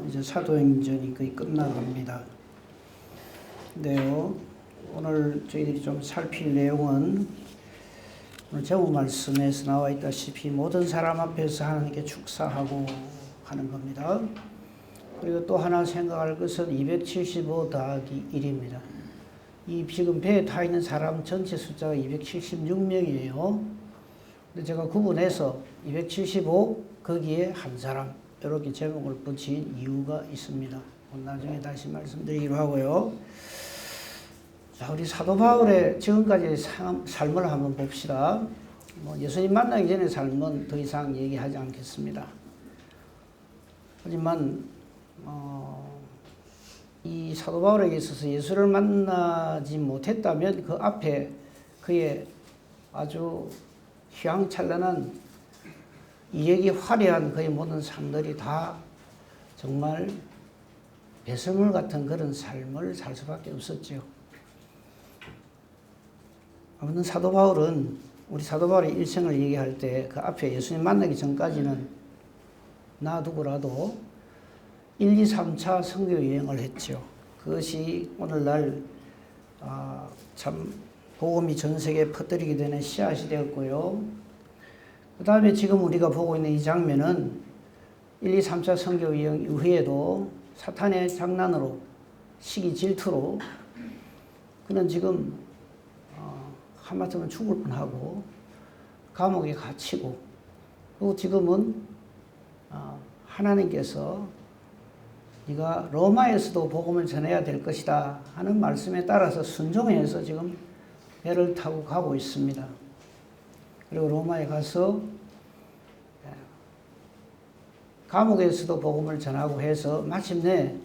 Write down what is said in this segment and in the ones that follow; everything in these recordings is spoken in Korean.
이제 사도행전이 거의 끝나갑니다. 근데요, 오늘 저희들이 좀 살필 내용은 오늘 제목 말씀에서 나와 있다시피 모든 사람 앞에서 하나님께 축사하고 하는 겁니다. 그리고 또 하나 생각할 것은 275 더하기 1입니다. 이 지금 배에 타 있는 사람 전체 숫자가 276명이에요. 근데 제가 구분해서 275 거기에 한 사람 이렇게 제목을 붙인 이유가 있습니다. 나중에 다시 말씀드리기로 하고요. 자, 우리 사도 바울의 지금까지 삶을 한번 봅시다. 예수님 만나기 전에 삶은 더 이상 얘기하지 않겠습니다. 하지만 이 사도 바울에게 있어서 예수를 만나지 못했다면 그 앞에 그의 아주 휘황찬란한 이력이 화려한 그의 모든 삶들이 다 정말 배설물 같은 그런 삶을 살 수밖에 없었죠. 아무튼 사도 바울은 우리 사도 바울의 일생을 얘기할 때 그 앞에 예수님 만나기 전까지는 나 누구라도 1, 2, 3차 선교 여행을 했죠. 그것이 오늘날 참 복음이 전 세계에 퍼뜨리게 되는 씨앗이 되었고요. 그 다음에 지금 우리가 보고 있는 이 장면은 1, 2, 3차 선교 여행 이후에도 사탄의 장난으로 시기 질투로 그는 지금 하마터면 죽을 뻔하고 감옥에 갇히고 그리고 지금은 하나님께서 네가 로마에서도 복음을 전해야 될 것이다 하는 말씀에 따라서 순종해서 지금 배를 타고 가고 있습니다. 그리고 로마에 가서 감옥에서도 복음을 전하고 해서 마침내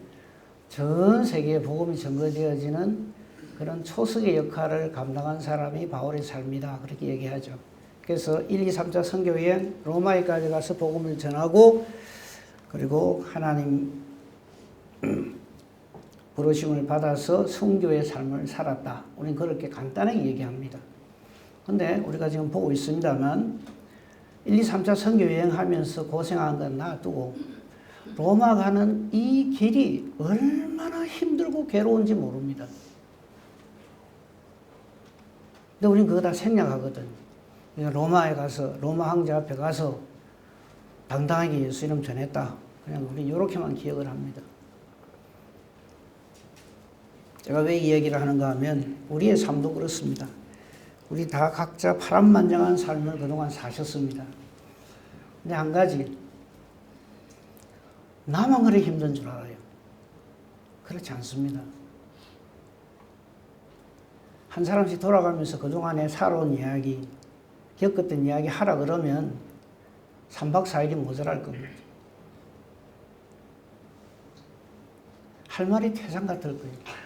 전 세계에 복음이 전거되어지는 그런 초석의 역할을 감당한 사람이 바울의 삶이다. 그렇게 얘기하죠. 그래서 1, 2, 3차 선교여행 로마에까지 가서 복음을 전하고 그리고 하나님 부르심을 받아서 선교의 삶을 살았다. 우리는 그렇게 간단하게 얘기합니다. 근데 우리가 지금 보고 있습니다만 1, 2, 3차 선교 여행하면서 고생한 건 놔두고 로마 가는 이 길이 얼마나 힘들고 괴로운지 모릅니다. 근데 우리는 그거 다 생략하거든. 로마에 가서 로마 황제 앞에 가서 당당하게 예수 이름 전했다. 그냥 우리 이렇게만 기억을 합니다. 제가 왜 이 얘기를 하는가 하면 우리의 삶도 그렇습니다. 우리 다 각자 파란만장한 삶을 그동안 사셨습니다. 근데 한 가지, 나만 그래 힘든 줄 알아요. 그렇지 않습니다. 한 사람씩 돌아가면서 그동안에 살아온 이야기, 겪었던 이야기 하라 그러면 3박 4일이 모자랄 겁니다. 할 말이 태산 같을 거예요.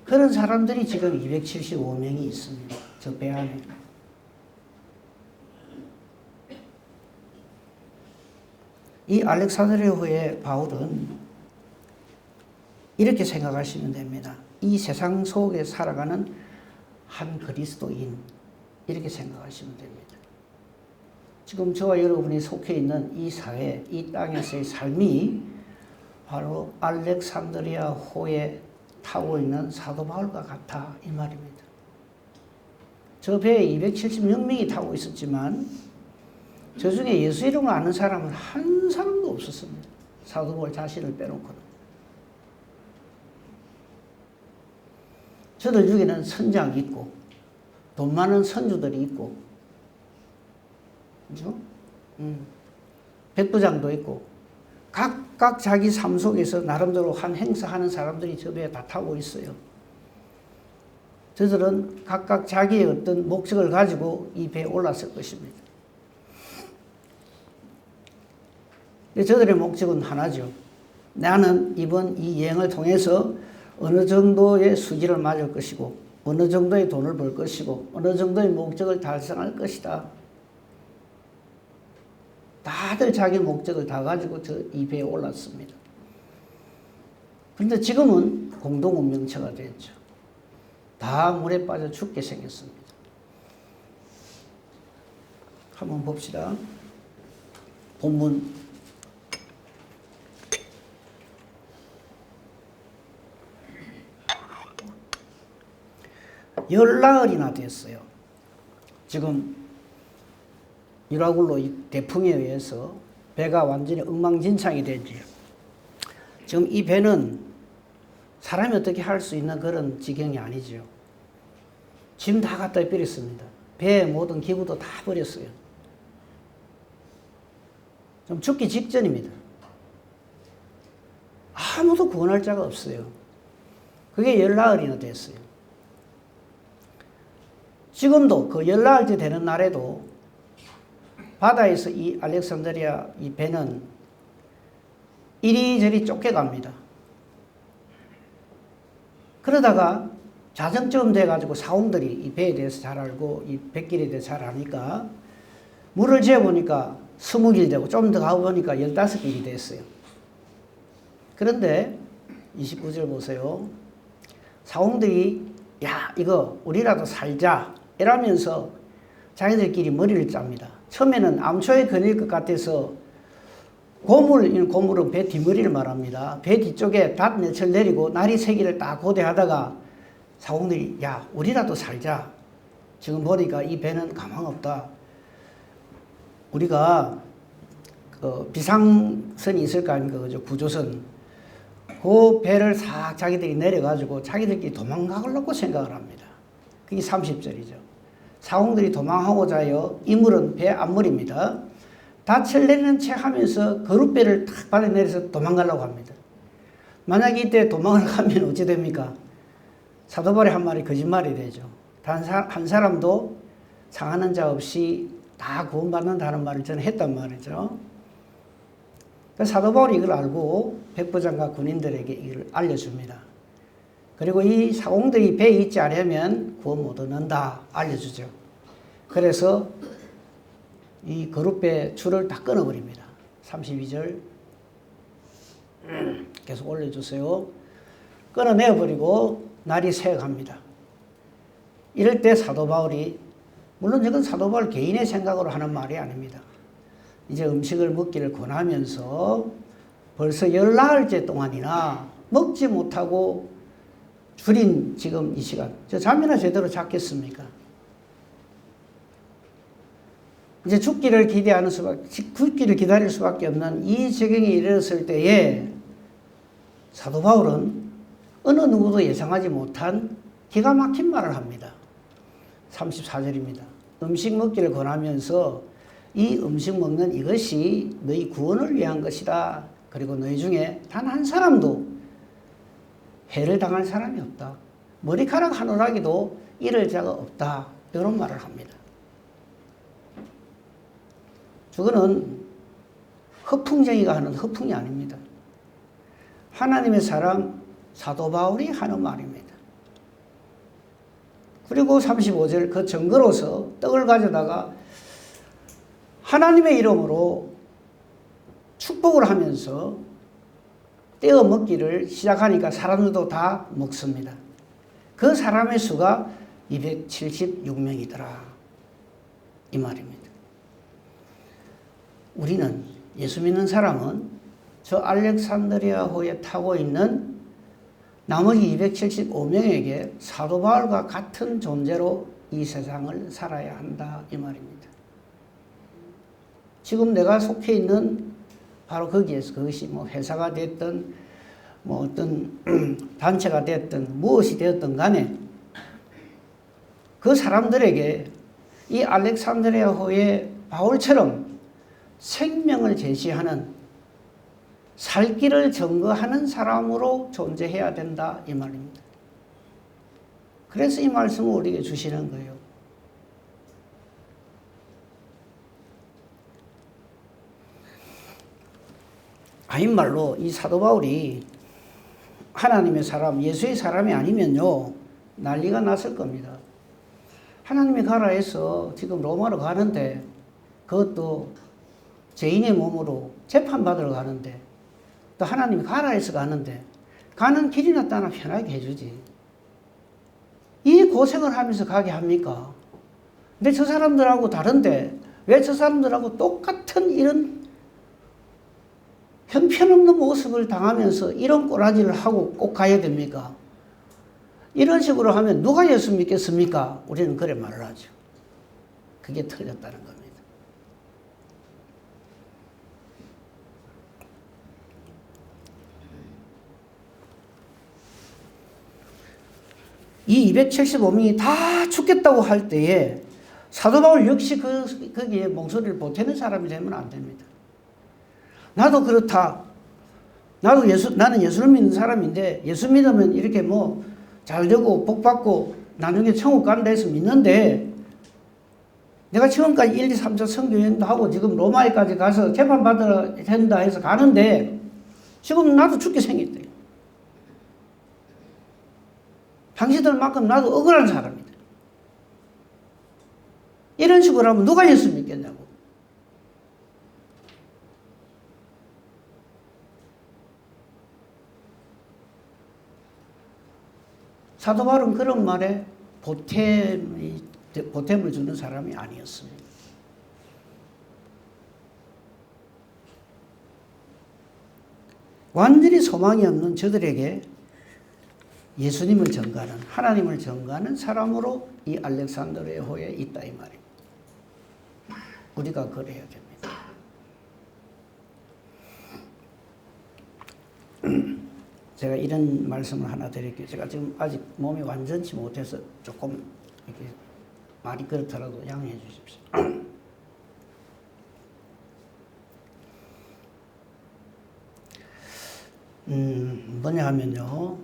그런 사람들이 지금 275명이 있습니다. 저 배 안에. 이 알렉산드리아호의 바울은 이렇게 생각하시면 됩니다. 이 세상 속에 살아가는 한 그리스도인 이렇게 생각하시면 됩니다. 지금 저와 여러분이 속해 있는 이 사회, 이 땅에서의 삶이 바로 알렉산드리아호의 타고 있는 사도 바울과 같아 이 말입니다. 저 배에 276명이 타고 있었지만 저 중에 예수 이름을 아는 사람은 한 사람도 없었습니다. 사도 바울 자신을 빼놓고는. 저들 중에는 선장이 있고 돈 많은 선주들이 있고 그죠? 백부장도 있고 각각 자기 삶 속에서 나름대로 한 행사하는 사람들이 저 배에 다 타고 있어요. 저들은 각각 자기의 어떤 목적을 가지고 이 배에 올랐을 것입니다. 저들의 목적은 하나죠. 나는 이번 이 여행을 통해서 어느 정도의 수지를 맞을 것이고 어느 정도의 돈을 벌 것이고 어느 정도의 목적을 달성할 것이다. 다들 자기 목적을 다 가지고 이 배에 올랐습니다. 그런데 지금은 공동운명체가 됐죠. 다 물에 빠져 죽게 생겼습니다. 한번 봅시다. 본문 열나흘이나 됐어요. 지금 유라굴로 이 대풍에 의해서 배가 완전히 엉망진창이 되지. 지금 이 배는 사람이 어떻게 할 수 있는 그런 지경이 아니죠. 짐 다 갖다 버렸습니다. 배의 모든 기구도 다 버렸어요. 좀 죽기 직전입니다. 아무도 구원할 자가 없어요. 그게 열나흘이나 됐어요. 지금도 그 열나흘째 되는 날에도 바다에서 이 알렉산드리아 이 배는 이리저리 쫓겨갑니다. 그러다가 자정쯤 돼가지고 사홍들이 이 배에 대해서 잘 알고 이 뱃길에 대해서 잘 아니까 물을 재보니까 20길 되고 좀 더 가보니까 15길이 됐어요. 그런데 29절 보세요. 사홍들이 야 이거 우리라도 살자 이러면서 자기들끼리 머리를 짭니다. 처음에는 암초에 걸릴 것 같아서 고물은 배 뒷머리를 말합니다. 배 뒤쪽에 닷내철 내리고 나리 세기를 딱 고대하다가 사홍들이 야 우리라도 살자. 지금 보니까 이 배는 가망 없다. 우리가 비상선이 있을 거 아닙니까? 그죠? 구조선. 그 배를 싹 자기들이 내려가지고 자기들끼리 도망가려고 생각을 합니다. 그게 30절이죠. 사홍들이 도망하고자 하여 이물은 배 앞물입니다. 닻을 내리는 채 하면서 거룻배를 탁 바닥에 내려서 도망가려고 합니다. 만약에 이때 도망을 가면 어찌 됩니까? 사도바울의 한 말이 거짓말이 되죠. 단 한 사람도 상하는 자 없이 다 구원받는다는 말을 저는 했단 말이죠. 사도바울이 이걸 알고 백부장과 군인들에게 이걸 알려줍니다. 그리고 이 사홍들이 배에 있지 않으면 구원 못 얻는다 알려주죠. 그래서 이 거룻배 줄을 다 끊어버립니다. 32절 계속 올려주세요. 끊어내버리고 날이 새어갑니다. 이럴 때 사도 바울이 물론 이건 사도 바울 개인의 생각으로 하는 말이 아닙니다. 이제 음식을 먹기를 권하면서 벌써 열나흘째 동안이나 먹지 못하고 줄인 지금 이 시간 저 잠이나 제대로 잤겠습니까? 이제 죽기를 기다릴 수밖에 없는 이 지경에 이르렀을 때에 사도 바울은 어느 누구도 예상하지 못한 기가 막힌 말을 합니다. 34절입니다. 음식 먹기를 권하면서 이 음식 먹는 이것이 너희 구원을 위한 것이다. 그리고 너희 중에 단 한 사람도 해를 당할 사람이 없다. 머리카락 한 오락이도 잃을 자가 없다. 이런 말을 합니다. 저거는 허풍쟁이가 하는 허풍이 아닙니다. 하나님의 사람 사도 바울이 하는 말입니다. 그리고 35절 그 증거로서 떡을 가져다가 하나님의 이름으로 축복을 하면서 떼어 먹기를 시작하니까 사람들도 다 먹습니다. 그 사람의 수가 276명이더라. 이 말입니다. 우리는 예수 믿는 사람은 저 알렉산드리아호에 타고 있는 나머지 275명에게 사도 바울과 같은 존재로 이 세상을 살아야 한다. 이 말입니다. 지금 내가 속해 있는 바로 거기에서 그것이 뭐 회사가 됐든 뭐 어떤 단체가 됐든 무엇이 되었든 간에 그 사람들에게 이 알렉산드리아호의 바울처럼 생명을 제시하는 살 길을 증거하는 사람으로 존재해야 된다 이 말입니다. 그래서 이 말씀을 우리에게 주시는 거예요. 아닌말로 이 사도 바울이 하나님의 사람, 예수의 사람이 아니면요 난리가 났을 겁니다. 하나님이 가라 해서 지금 로마로 가는데 그것도 죄인의 몸으로 재판받으러 가는데 또 하나님이 가라 해서 가는데 가는 길이나 따나 편하게 해주지. 이 고생을 하면서 가게 합니까? 근데 저 사람들하고 다른데 왜 저 사람들하고 똑같은 이런 형편없는 모습을 당하면서 이런 꼬라지를 하고 꼭 가야 됩니까? 이런 식으로 하면 누가 예수 믿겠습니까? 우리는 그래 말을 하죠. 그게 틀렸다는 겁니다. 이 275명이 다 죽겠다고 할 때에 사도 바울 역시 거기에 목소리를 보태는 사람이 되면 안 됩니다. 나도 그렇다. 나는 예수를 믿는 사람인데 예수 믿으면 이렇게 뭐 잘되고 복받고 나중에 천국 간다 해서 믿는데 내가 지금까지 1, 2, 3차 선교여행도 하고 지금 로마에까지 가서 재판받아야 된다 해서 가는데 지금 나도 죽게 생겼대. 당신들만큼 나도 억울한 사람이다. 이런 식으로 하면 누가 예수 믿겠냐고. 사도 바울은 그런 말에 보탬을 주는 사람이 아니었습니다. 완전히 소망이 없는 저들에게 예수님을 전가하는, 하나님을 전가하는 사람으로 이 알렉산드리아호에 있다 이 말입니다. 우리가 그래야 됩니다. 제가 이런 말씀을 하나 드릴게요. 제가 지금 아직 몸이 완전치 못해서 조금 이렇게 말이 그렇더라도 양해해 주십시오. 뭐냐 하면요.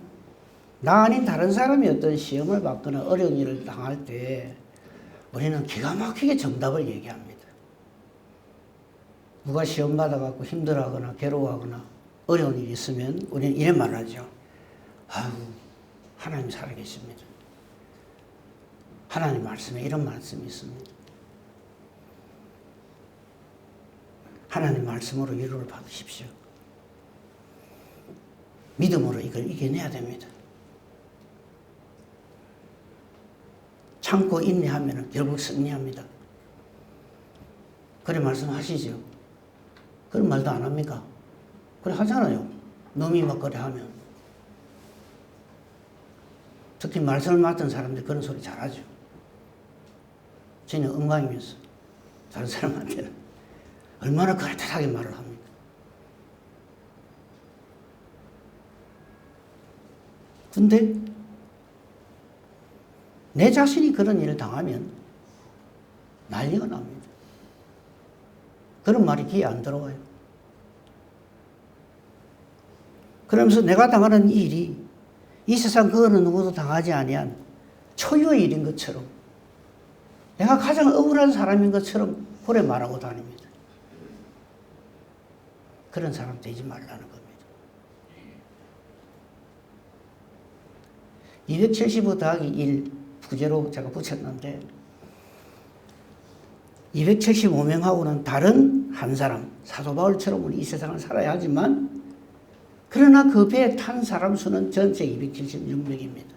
나 아닌 다른 사람이 어떤 시험을 받거나 어려운 일을 당할 때 우리는 기가 막히게 정답을 얘기합니다. 누가 시험 받아갖고 힘들어하거나 괴로워하거나 어려운 일이 있으면 우리는 이런 말을 하죠. 아유, 하나님 살아계십니다. 하나님 말씀에 이런 말씀이 있습니다. 하나님 말씀으로 위로를 받으십시오. 믿음으로 이걸 이겨내야 됩니다. 참고 인내하면 결국 승리합니다. 그래 말씀하시죠. 그런 말도 안 합니까? 그래 하잖아요. 놈이 막 그래 하면. 특히 말씀을 맡은 사람들 그런 소리 잘하죠. 저희는 엉망이면서 다른 사람한테는 얼마나 그럴듯하게 말을 합니까? 근데 내 자신이 그런 일을 당하면 난리가 납니다. 그런 말이 귀에 안 들어와요. 그러면서 내가 당하는 이 일이 이 세상 그 어느 누구도 당하지 아니한 초유의 일인 것처럼 내가 가장 억울한 사람인 것처럼 그래 말하고 다닙니다. 그런 사람 되지 말라는 겁니다. 275 더하기 1 부제로 제가 붙였는데 275명하고는 다른 한 사람, 사도 바울처럼 우리 이 세상을 살아야 하지만 그러나 그 배에 탄 사람 수는 전체 276명입니다.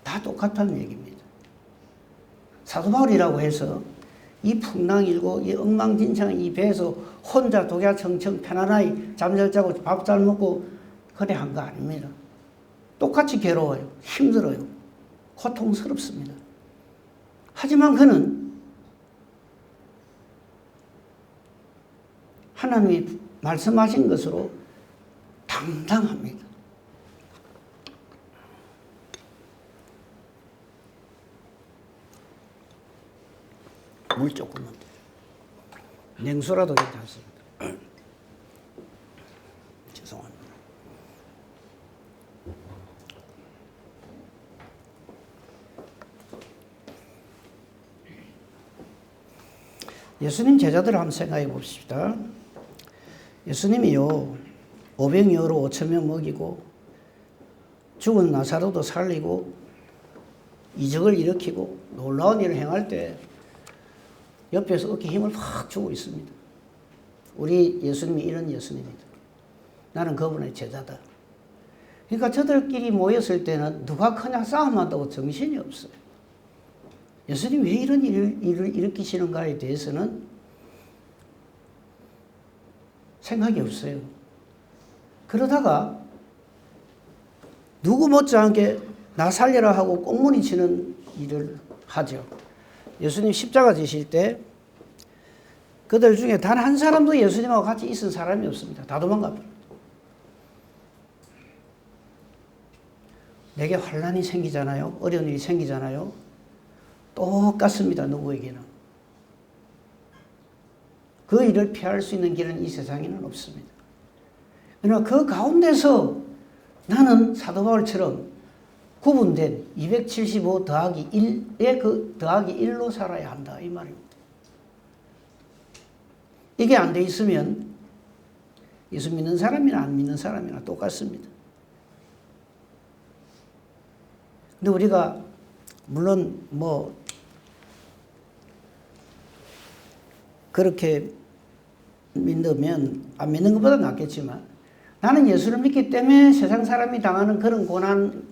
다 똑같다는 얘기입니다. 사도 바울이라고 해서 이 풍랑일고 이 엉망진창 이 배에서 혼자 독야청청 편안하게 잠잘 자고 밥 잘 먹고 그래 한 거 아닙니다. 똑같이 괴로워요. 힘들어요. 고통스럽습니다. 하지만 그는 하나님이 말씀하신 것으로 당당합니다. 물 조금만 더. 냉수라도 괜찮습니다. 죄송합니다. 예수님 제자들을 한번 생각해 봅시다. 예수님이요, 오병이어로 5,000명 먹이고 죽은 나사로도 살리고 이적을 일으키고 놀라운 일을 행할 때 옆에서 어깨 힘을 확 주고 있습니다. 우리 예수님이 이런 예수님이다. 나는 그분의 제자다. 그러니까 저들끼리 모였을 때는 누가 크냐 싸움한다고 정신이 없어요. 예수님이 왜 이런 일을 일으키시는가에 대해서는 생각이 없어요. 그러다가 누구 못지않게 나 살려라 하고 꽁무니 치는 일을 하죠. 예수님 십자가 지실 때 그들 중에 단 한 사람도 예수님하고 같이 있은 사람이 없습니다. 다 도망갑니다. 내게 환난이 생기잖아요. 어려운 일이 생기잖아요. 똑같습니다. 누구에게는. 그 일을 피할 수 있는 길은 이 세상에는 없습니다. 그러나 그 가운데서 나는 사도 바울처럼 구분된 275 더하기 1의 그 더하기 1로 살아야 한다. 이 말입니다. 이게 안 돼 있으면 예수 믿는 사람이나 안 믿는 사람이나 똑같습니다. 근데 우리가 물론 뭐 그렇게 믿으면 안 믿는 것보다 낫겠지만 나는 예수를 믿기 때문에 세상 사람이 당하는 그런 고난을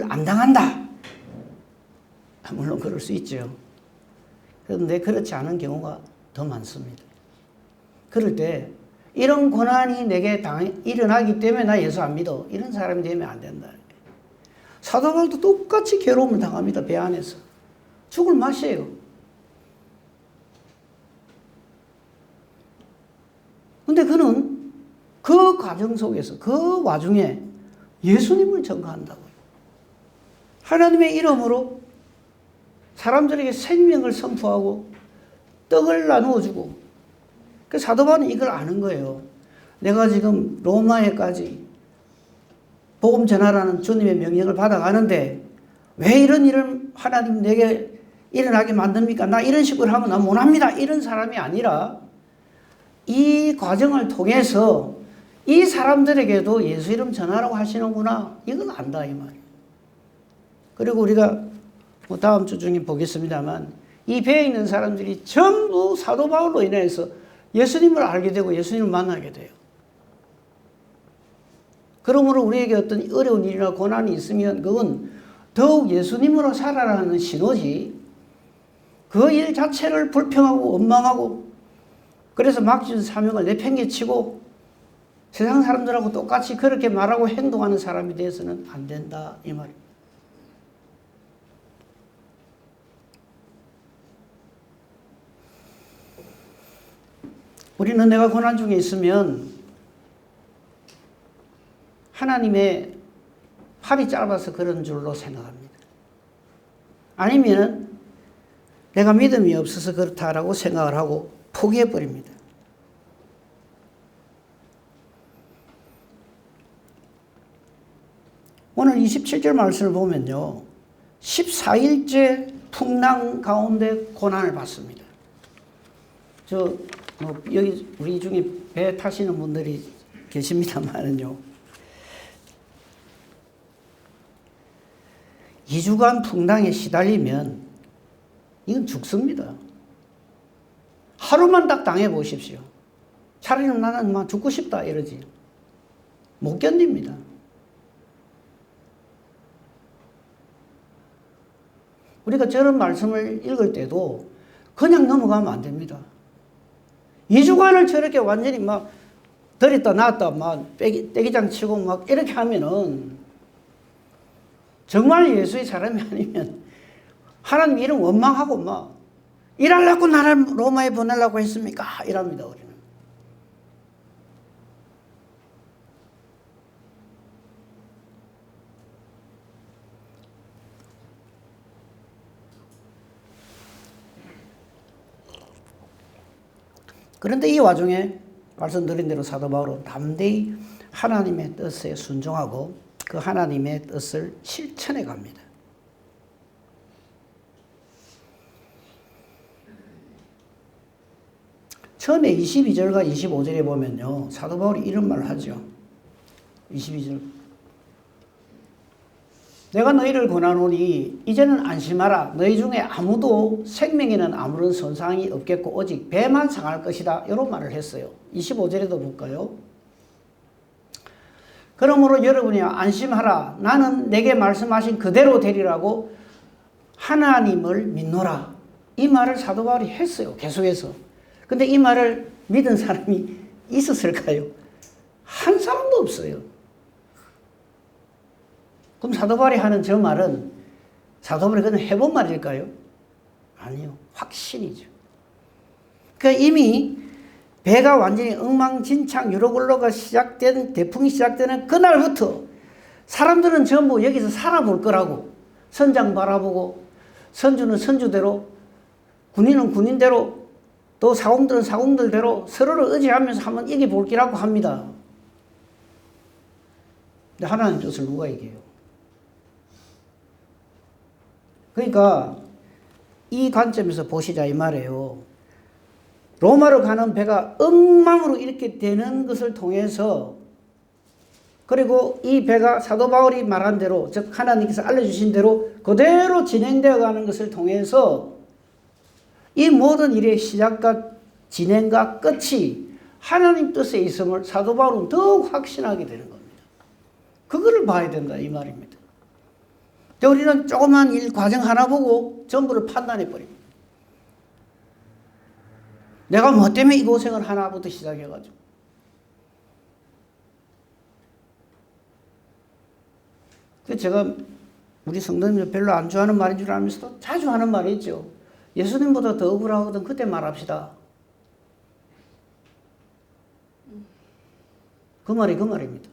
안 당한다. 물론 그럴 수 있죠. 그런데 그렇지 않은 경우가 더 많습니다. 그럴 때 이런 고난이 내게 일어나기 때문에 나 예수 안 믿어. 이런 사람이 되면 안 된다. 사도 바울도 똑같이 괴로움을 당합니다. 배 안에서. 죽을 맛이에요. 근데 그는 그 과정 속에서 그 와중에 예수님을 전가한다고요. 하나님의 이름으로 사람들에게 생명을 선포하고 떡을 나누어 주고 그 사도 바울은 이걸 아는 거예요. 내가 지금 로마에까지 복음 전하라는 주님의 명령을 받아가는데 왜 이런 일을 하나님 내게 일어나게 만듭니까? 나 이런 식으로 하면 나 못합니다. 이런 사람이 아니라 이 과정을 통해서 이 사람들에게도 예수 이름 전하라고 하시는구나. 이걸 안다 이 말이에요. 그리고 우리가 뭐 다음 주 중에 보겠습니다만 이 배에 있는 사람들이 전부 사도 바울로 인해서 예수님을 알게 되고 예수님을 만나게 돼요. 그러므로 우리에게 어떤 어려운 일이나 고난이 있으면 그건 더욱 예수님으로 살아라는 신호지 그 일 자체를 불평하고 원망하고 그래서 맡겨준 사명을 내팽개치고 세상 사람들하고 똑같이 그렇게 말하고 행동하는 사람이 돼서는 안 된다 이 말입니다. 우리는 내가 고난 중에 있으면 하나님의 팔이 짧아서 그런 줄로 생각합니다. 아니면 내가 믿음이 없어서 그렇다라고 생각을 하고 포기해버립니다. 오늘 27절 말씀을 보면요. 14일째 풍랑 가운데 고난을 받습니다. 여기 우리 중에 배 타시는 분들이 계십니다만은요. 2주간 풍랑에 시달리면 이건 죽습니다. 하루만 딱 당해 보십시오. 차라리 나는 막 죽고 싶다 이러지. 못 견딥니다. 우리가 저런 말씀을 읽을 때도 그냥 넘어가면 안 됩니다. 2주간을 저렇게 완전히 막 들였다 놨다 막 떼기장 치고 막 이렇게 하면은 정말 예수의 사람이 아니면 하나님 이름 원망하고 막 일하려고 나를 로마에 보내려고 했습니까? 이랍니다 우리는. 그런데 이 와중에 말씀드린 대로 사도 바울은 담대히 하나님의 뜻에 순종하고 그 하나님의 뜻을 실천해 갑니다. 처음에 22절과 25절에 보면요. 사도 바울이 이런 말을 하죠. 22절. 내가 너희를 권하노니 이제는 안심하라. 너희 중에 아무도 생명에는 아무런 손상이 없겠고 오직 배만 상할 것이다. 이런 말을 했어요. 25절에도 볼까요? 그러므로 여러분이 안심하라. 나는 내게 말씀하신 그대로 되리라고 하나님을 믿노라. 이 말을 사도 바울이 했어요. 계속해서. 근데 이 말을 믿은 사람이 있었을까요? 한 사람도 없어요. 그럼 사도 바울이 하는 저 말은 사도 바울이 그냥 해본 말일까요? 아니요. 확신이죠. 그러니까 이미 배가 완전히 엉망진창 유로글로가 시작된, 대풍이 시작되는 그날부터 사람들은 전부 여기서 살아볼 거라고, 선장 바라보고, 선주는 선주대로, 군인은 군인대로, 또 사공들은 사공들대로 서로를 의지하면서 한번 이겨볼 기라고 합니다. 근데 하나님 뜻을 누가 이겨요? 그러니까 이 관점에서 보시자 이 말이에요. 로마로 가는 배가 엉망으로 이렇게 되는 것을 통해서, 그리고 이 배가 사도 바울이 말한 대로, 즉 하나님께서 알려주신 대로 그대로 진행되어 가는 것을 통해서 이 모든 일의 시작과 진행과 끝이 하나님 뜻에 있음을 사도 바울은 더욱 확신하게 되는 겁니다. 그거를 봐야 된다 이 말입니다. 우리는 조그만 일 과정 하나 보고 전부를 판단해 버립니다. 내가 뭐 때문에 이 고생을 하나부터 시작해가지고. 그래서 제가 우리 성도님들 별로 안 좋아하는 말인 줄 알면서도 자주 하는 말이 있죠. 예수님보다 더 억울하거든 그때 말합시다. 그 말이 그 말입니다.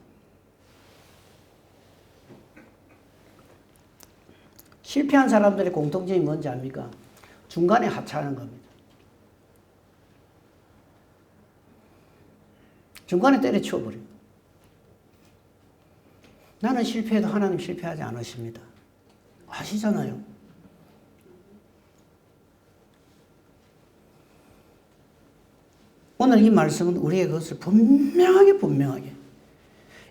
실패한 사람들의 공통점이 뭔지 압니까? 중간에 하차하는 겁니다. 중간에 때려치워버려요. 나는 실패해도 하나님 실패하지 않으십니다. 아시잖아요. 오늘 이 말씀은 우리의 것을 분명하게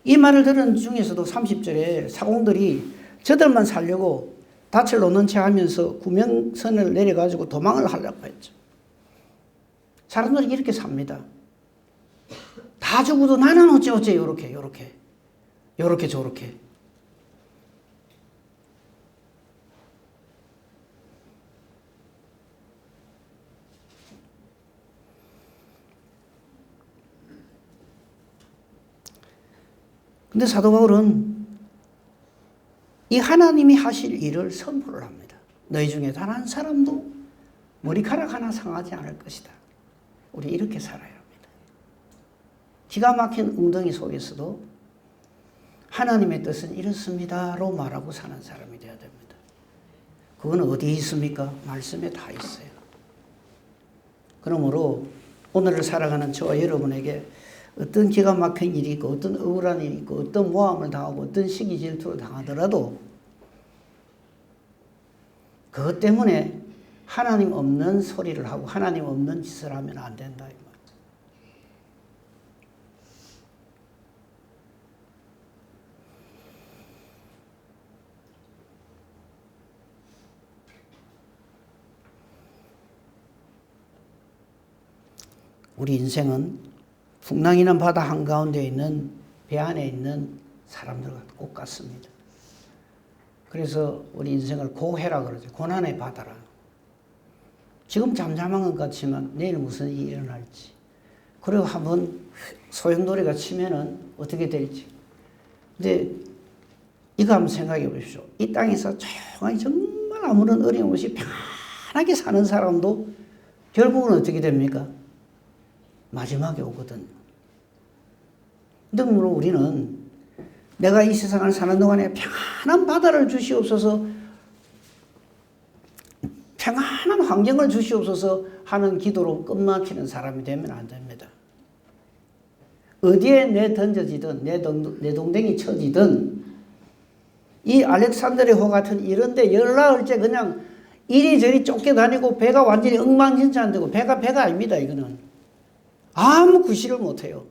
이 말을 들은 중에서도 30절에 사공들이 저들만 살려고 닻을 놓는 채 하면서 구명선을 내려가지고 도망을 하려고 했죠. 사람들이 이렇게 삽니다. 다 죽어도 나는 어째 요렇게 저렇게. 근데 사도 바울은 이 하나님이 하실 일을 선포를 합니다. 너희 중에 단 한 사람도 머리카락 하나 상하지 않을 것이다. 우리 이렇게 살아야 합니다. 기가 막힌 웅덩이 속에서도 하나님의 뜻은 이렇습니다로 말하고 사는 사람이 되어야 됩니다. 그건 어디에 있습니까? 말씀에 다 있어요. 그러므로 오늘을 살아가는 저와 여러분에게 어떤 기가 막힌 일이 있고 어떤 억울한 일이 있고 어떤 모함을 당하고 어떤 시기 질투를 당하더라도 그것 때문에 하나님 없는 소리를 하고 하나님 없는 짓을 하면 안 된다. 우리 인생은 풍랑이는 바다 한가운데 있는 배 안에 있는 사람들과 꼭 같습니다. 그래서 우리 인생을 고해라 그러죠. 고난의 바다라. 지금 잠잠한 것 같지만 내일 무슨 일이 일어날지. 그리고 한번 소용돌이가 치면은 어떻게 될지. 근데 이거 한번 생각해 보십시오. 이 땅에서 조용히 정말 아무런 어려움 없이 편하게 사는 사람도 결국은 어떻게 됩니까? 마지막에 오거든요. 근데 물론 우리는 내가 이 세상을 사는 동안에 평안한 바다를 주시옵소서, 평안한 환경을 주시옵소서 하는 기도로 끝막히는 사람이 되면 안 됩니다. 어디에 내 던져지든 내 동댕이 쳐지든 이 알렉산드리아 호 같은 이런데 열나흘째 그냥 이리저리 쫓겨다니고 배가 완전히 엉망진창되고 배가 아닙니다. 이거는 아무 구실을 못해요.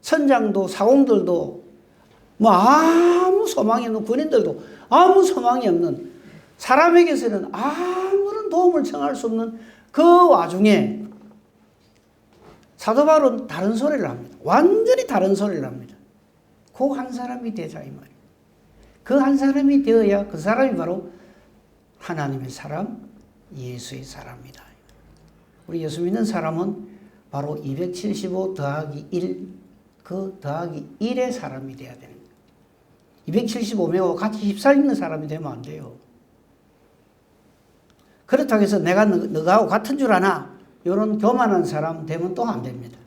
선장도 사공들도 뭐 아무 소망이 없는 군인들도 아무 소망이 없는 사람에게서는 아무런 도움을 청할 수 없는 그 와중에 사도 바울은 다른 소리를 합니다. 완전히 다른 소리를 합니다. 그 한 사람이 되자 이 말이에요. 그 한 사람이 되어야 그 사람이 바로 하나님의 사람, 예수의 사람이다. 우리 예수 믿는 사람은 바로 275 더하기 1, 그 더하기 1의 사람이 되어야 되는 거예요. 275명하고 같이 휩쓸리는 사람이 되면 안 돼요. 그렇다고 해서 내가 너하고 같은 줄 아나? 이런 교만한 사람 되면 또 안 됩니다.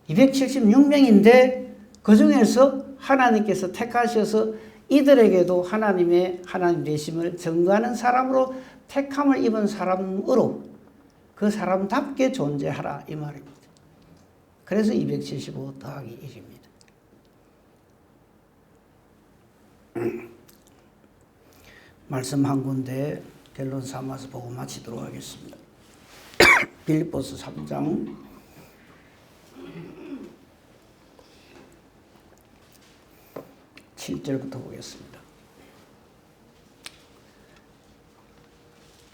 276명인데 그 중에서 하나님께서 택하셔서 이들에게도 하나님 되심을 증거하는 사람으로 택함을 입은 사람으로 그 사람답게 존재하라 이 말입니다. 그래서 275 더하기 1입니다. 말씀 한 군데 결론 삼아서 보고 마치도록 하겠습니다. 빌립보서 3장 7절부터 보겠습니다.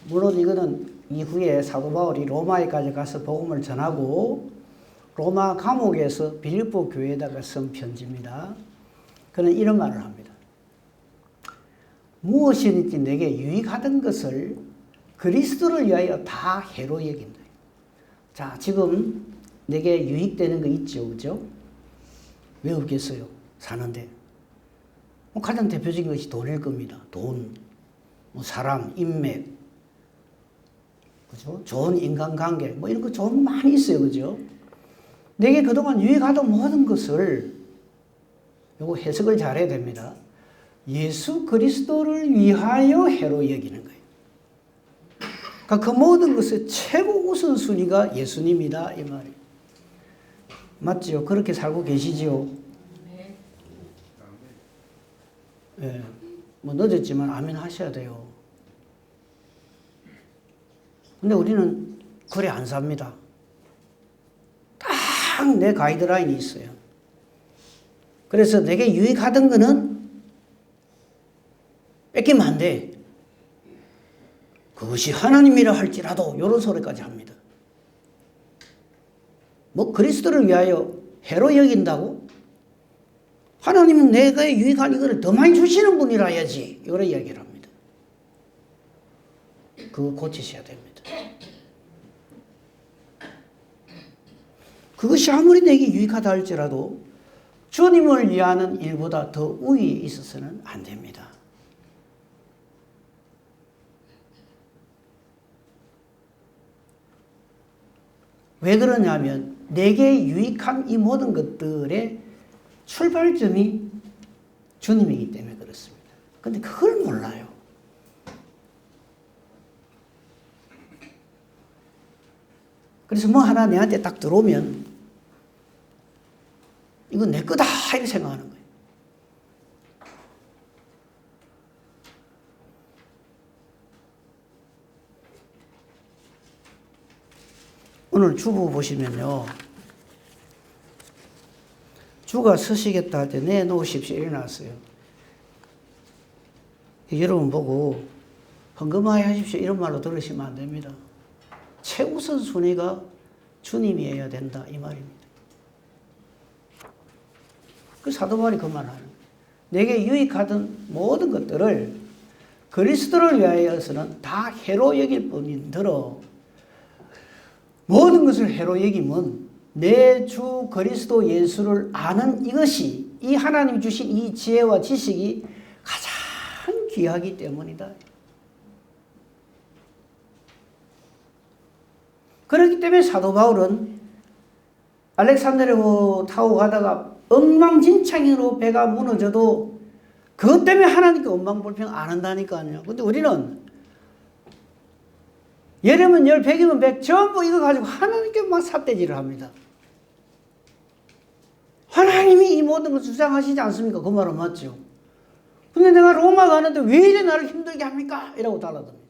물론 이거는 이후에 사도 바울이 로마에까지 가서 복음을 전하고 로마 감옥에서 빌립보 교회에다가 쓴 편지입니다. 그는 이런 말을 합니다. 무엇이든지 내게 유익하던 것을 그리스도를 위하여 다 해로 여긴다. 자, 지금 내게 유익되는 거 있죠, 그죠? 왜 없겠어요? 사는데. 가장 대표적인 것이 돈일 겁니다. 돈, 사람, 인맥, 그죠? 좋은 인간관계, 이런 거 좋은 거 많이 있어요, 그죠? 내게 그동안 유익하던 모든 것을, 요거 해석을 잘해야 됩니다. 예수 그리스도를 위하여 해로 여기는 거예요. 그러니까 그 모든 것의 최고 우선순위가 예수님이다, 이 말이에요. 맞죠? 그렇게 살고 계시지요? 예, 늦었지만 아멘 하셔야 돼요. 근데 우리는 그래 안 삽니다. 딱 내 가이드라인이 있어요. 그래서 내게 유익하던 거는 뺏기면 안 돼. 그것이 하나님이라 할지라도 이런 소리까지 합니다. 그리스도를 위하여 해로 여긴다고? 하나님은 내가 유익한 이거를 더 많이 주시는 분이라 해야지. 이런 이야기를 합니다. 그거 고치셔야 됩니다. 그것이 아무리 내게 유익하다 할지라도 주님을 위하는 일보다 더 우위에 있어서는 안 됩니다. 왜 그러냐면 내게 유익한 이 모든 것들의 출발점이 주님이기 때문에 그렇습니다. 근데 그걸 몰라요. 그래서 하나 내한테 딱 들어오면 이건 내 거다 이렇게 생각하는 거예요. 오늘 주보 보시면요. 주가 서시겠다 할 때 내놓으십시오 이렇게 나왔어요. 여러분 보고 헌금하여 하십시오 이런 말로 들으시면 안 됩니다. 최우선 순위가 주님이어야 된다 이 말입니다. 그 사도 바울이 그 말을 하는 거예요. 내게 유익하던 모든 것들을 그리스도를 위하여서는 다 해로 여길 뿐인더러 모든 것을 해로 여기면 내 주 그리스도 예수를 아는 이것이 이 하나님 주신 이 지혜와 지식이 가장 귀하기 때문이다. 그렇기 때문에 사도 바울은 알렉산드리아 타고 가다가 엉망진창으로 배가 무너져도 그것 때문에 하나님께 원망불평 안 한다니까요. 근데 우리는 예르면 열, 백이면 백, 전부 이거 가지고 하나님께 막 삿대질을 합니다. 하나님이 이 모든 걸 주장하시지 않습니까? 그 말은 맞죠. 근데 내가 로마 가는데 왜 이래 나를 힘들게 합니까? 이라고 달라듭니다.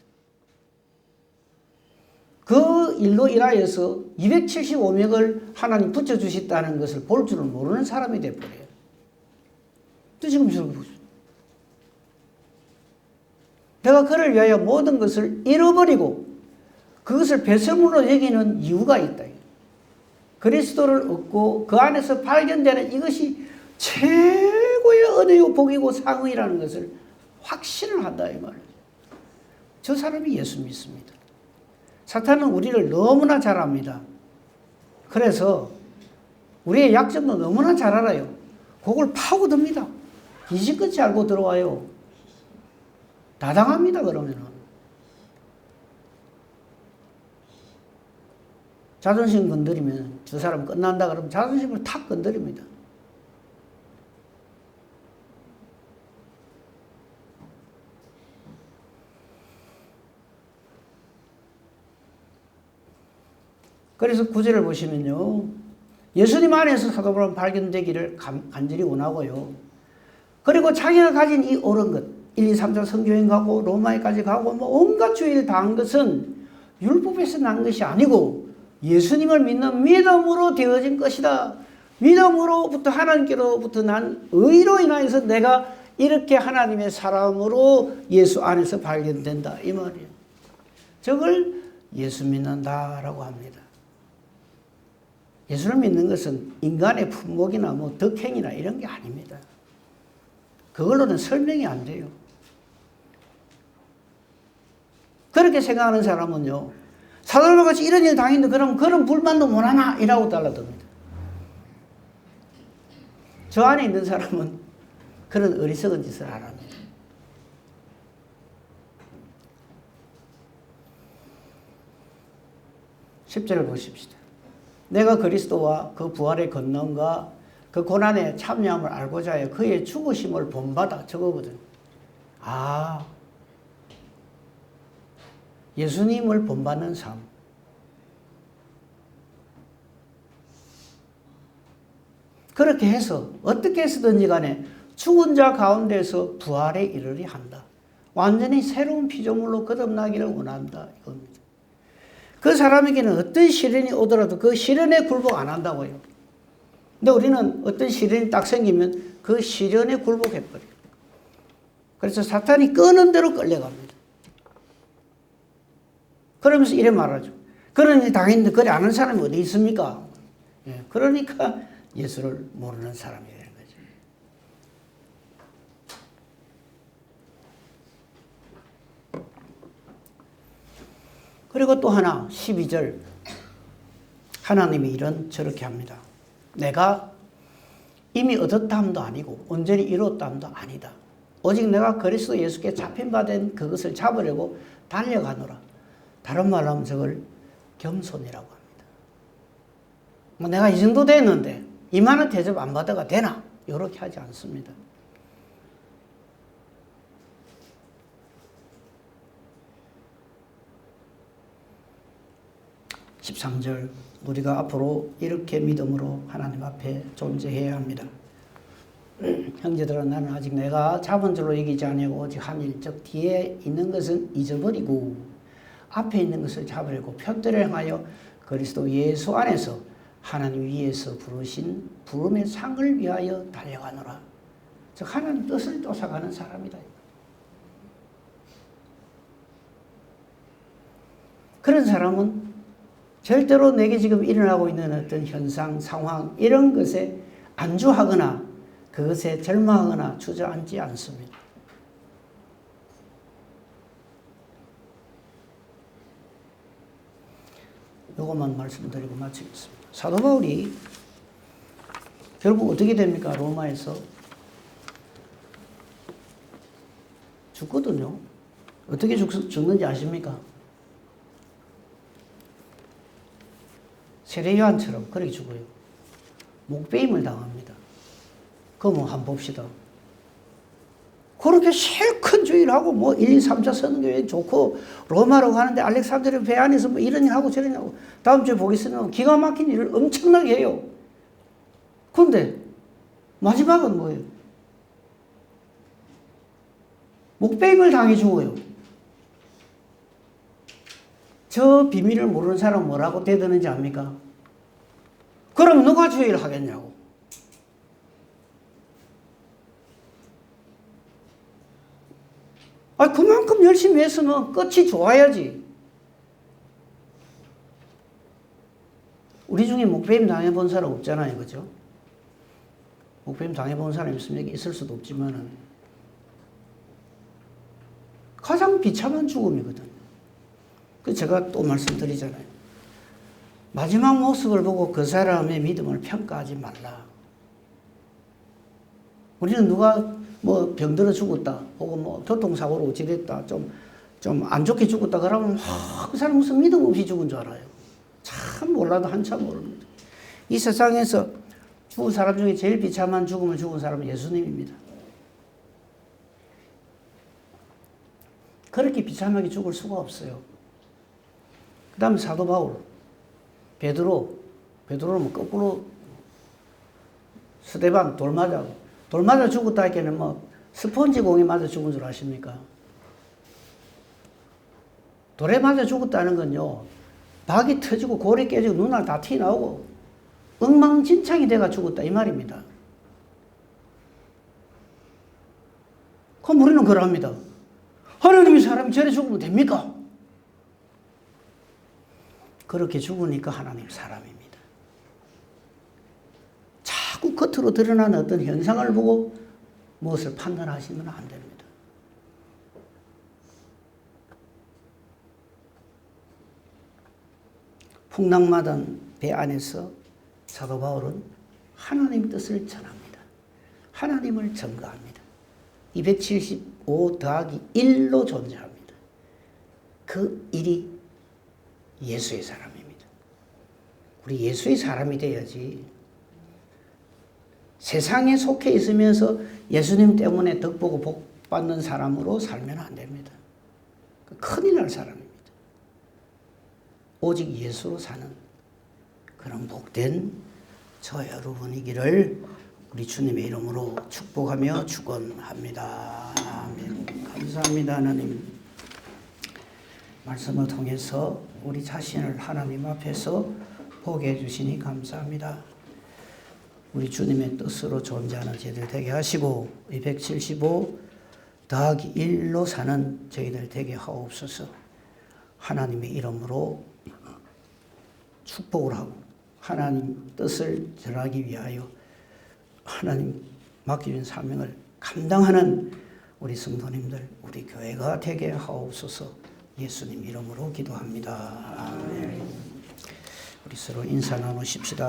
그 일로 인하여서 275명을 하나님 붙여주셨다는 것을 볼 줄은 모르는 사람이 돼버려요. 또 지금 저렇게 보세요. 내가 그를 위하여 모든 것을 잃어버리고 그것을 배설물로 여기는 이유가 있다. 그리스도를 얻고 그 안에서 발견되는 이것이 최고의 은혜요 복이고 상의라는 것을 확신을 한다 이 말이에요. 저 사람이 예수 믿습니다. 사탄은 우리를 너무나 잘 압니다. 그래서 우리의 약점도 너무나 잘 알아요. 그걸 파고듭니다. 기지끝이 알고 들어와요. 다 당합니다, 그러면은. 자존심 건드리면 저 사람 끝난다 그러면 자존심을 탁 건드립니다. 그래서 구절을 보시면요. 예수님 안에서 사도 바울은 발견되기를 간절히 원하고요. 그리고 자기가 가진 이 옳은 것, 1, 2, 3장 성교행 가고 로마에까지 가고 뭐 온갖 주의를 당한 것은 율법에서 난 것이 아니고 예수님을 믿는 믿음으로 되어진 것이다. 믿음으로부터 하나님께로부터 난 의로 인하여서 내가 이렇게 하나님의 사람으로 예수 안에서 발견된다. 이 말이에요. 저걸 예수 믿는다라고 합니다. 예수를 믿는 것은 인간의 품목이나 뭐 덕행이나 이런 게 아닙니다. 그걸로는 설명이 안 돼요. 그렇게 생각하는 사람은요, 사도들과 같이 이런 일 당했는데 그럼 그런 불만도 못하나? 이라고 달라듭니다. 저 안에 있는 사람은 그런 어리석은 짓을 안 합니다. (10절을) 보십시다. 내가 그리스도와 그 부활의 권능과 그 고난에 참여함을 알고자 하여 그의 죽으심을 본받아. 저거거든. 아, 예수님을 본받는 삶. 그렇게 해서 어떻게 해서든지 간에 죽은 자 가운데서 부활에 이르려 한다. 완전히 새로운 피조물로 거듭나기를 원한다. 이겁니다. 그 사람에게는 어떤 시련이 오더라도 그 시련에 굴복 안 한다고요. 근데 우리는 어떤 시련이 딱 생기면 그 시련에 굴복해버려요. 그래서 사탄이 끄는 대로 끌려갑니다. 그러면서 이래 말하죠. 그런 일 당했는데 그래 아는 사람이 어디 있습니까? 예, 그러니까 예수를 모르는 사람이 되는 거죠. 그리고 또 하나 12절 하나님이 저렇게 합니다. 내가 이미 얻었다 함도 아니고 온전히 이루었다 함도 아니다. 오직 내가 그리스도 예수께 잡힌 바 된 그것을 잡으려고 달려가노라. 다른 말로 하면 저걸 겸손이라고 합니다. 뭐 내가 이 정도 됐는데 이만한 대접 안 받아가 되나? 이렇게 하지 않습니다. (13절) 우리가 앞으로 이렇게 믿음으로 하나님 앞에 존재해야 합니다. 형제들아 나는 아직 내가 잡은 줄로 여기지 아니하고 오직 한 일 즉 뒤에 있는 것은 잊어버리고 앞에 있는 것을 잡으려고 표대를 향하여 그리스도 예수 안에서 하나님 위에서 부르신 부름의 상을 위하여 달려가노라. 즉 하나님 뜻을 쫓아가는 사람이다. 그런 사람은 절대로 내게 지금 일어나고 있는 어떤 현상, 상황 이런 것에 안주하거나 그것에 절망하거나 주저앉지 않습니다. 이것만 말씀드리고 마치겠습니다. 사도 바울이 결국 어떻게 됩니까? 로마에서 죽거든요. 어떻게 죽는지 아십니까? 세례 요한처럼 그렇게 죽어요. 목베임을 당합니다. 그거 한번 봅시다. 그렇게 실컷 주의를 하고 1, 2, 3차 선교에 좋고 로마로 가는데 알렉산드리아 배 안에서 이런 일 하고 저런 일 하고 다음 주에 보겠으면 기가 막힌 일을 엄청나게 해요. 그런데 마지막은 뭐예요? 목베임을 당해 죽어요. 저 비밀을 모르는 사람은 뭐라고 대드는지 압니까? 그럼 누가 주의를 하겠냐고. 그만큼 열심히 했으면 끝이 좋아야지. 우리 중에 목배임 당해본 사람 없잖아요. 그죠? 목배임 당해본 사람 있으면 여기 있을 수도 없지만은 가장 비참한 죽음이거든요. 그래서 제가 또 말씀드리잖아요. 마지막 모습을 보고 그 사람의 믿음을 평가하지 말라. 우리는 누가 뭐 병들어 죽었다, 혹은 뭐 교통사고로 어찌됐다, 좀 안 좋게 죽었다 그러면 그 사람 무슨 믿음 없이 죽은 줄 알아요. 참 몰라도 한참 모릅니다. 이 세상에서 죽은 사람 중에 제일 비참한 죽음을 죽은 사람은 예수님입니다. 그렇게 비참하게 죽을 수가 없어요. 그 다음에 사도 바울, 베드로는 거꾸로 스데반 돌 맞아 죽었다 하기에는 뭐 스펀지 공에 맞아 죽은 줄 아십니까? 돌에 맞아 죽었다는 건요, 박이 터지고 골이 깨지고 눈알 다 튀어나오고 엉망진창이 돼가 죽었다 이 말입니다. 그럼 우리는 그럽니다. 하나님이 사람이 저래 죽으면 됩니까? 그렇게 죽으니까 하나님 사람입니다. 자꾸 겉으로 드러나는 어떤 현상을 보고 무엇을 판단하시면 안 됩니다. 풍랑마던 배 안에서 사도 바울은 하나님 뜻을 전합니다. 하나님을 증거합니다. 275 더하기 1로 존재합니다. 그 일이 예수의 사람입니다. 우리 예수의 사람이 돼야지 세상에 속해 있으면서 예수님 때문에 덕보고 복 받는 사람으로 살면 안 됩니다. 큰일 날 사람입니다. 오직 예수로 사는 그런 복된 저 여러분이기를 우리 주님의 이름으로 축복하며 축원합니다. 아멘. 감사합니다. 하나님, 말씀을 통해서 우리 자신을 하나님 앞에서 보게 해주시니 감사합니다. 우리 주님의 뜻으로 존재하는 저희들 되게 하시고 275 더하기 1로 사는 저희들 되게 하옵소서. 하나님의 이름으로 축복을 하고 하나님 뜻을 전하기 위하여 하나님 맡기신 사명을 감당하는 우리 성도님들, 우리 교회가 되게 하옵소서. 예수님 이름으로 기도합니다. 아멘. 우리 서로 인사 나누십시다.